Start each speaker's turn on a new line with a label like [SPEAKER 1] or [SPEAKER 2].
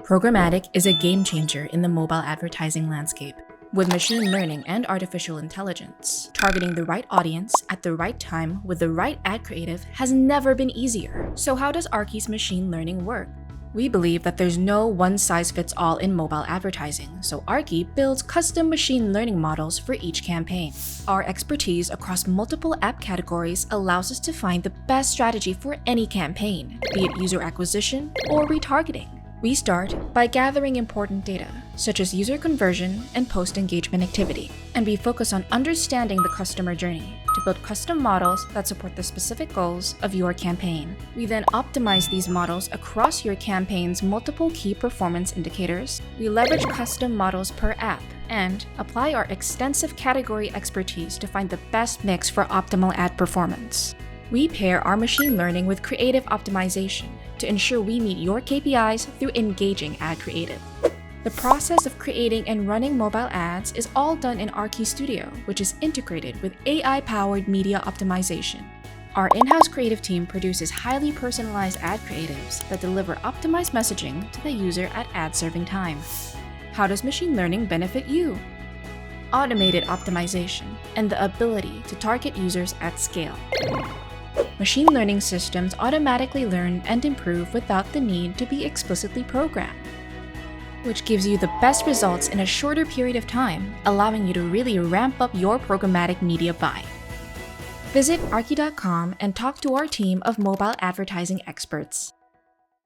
[SPEAKER 1] Programmatic is a game changer in the mobile advertising landscape. With machine learning and artificial intelligence, targeting the right audience at the right time with the right ad creative has never been easier. So how does Aarki's machine learning work? We believe that there's no one-size-fits-all in mobile advertising, so Aarki builds custom machine learning models for each campaign. Our expertise across multiple app categories allows us to find the best strategy for any campaign, be it user acquisition or retargeting. We start by gathering important data, such as user conversion and post-engagement activity, and we focus on understanding the customer journey to build custom models that support the specific goals of your campaign. We then optimize these models across your campaign's multiple key performance indicators. We leverage custom models per app and apply our extensive category expertise to find the best mix for optimal ad performance. We pair our machine learning with creative optimization to ensure we meet your KPIs through engaging ad creative. The process of creating and running mobile ads is all done in Aarki Studio, which is integrated with AI-powered media optimization. Our in-house creative team produces highly personalized ad creatives that deliver optimized messaging to the user at ad-serving time. How does machine learning benefit you? Automated optimization and the ability to target users at scale. Machine learning systems automatically learn and improve without the need to be explicitly programmed, which gives you the best results in a shorter period of time, allowing you to really ramp up your programmatic media buy. Visit Aarki.com and talk to our team of mobile advertising experts.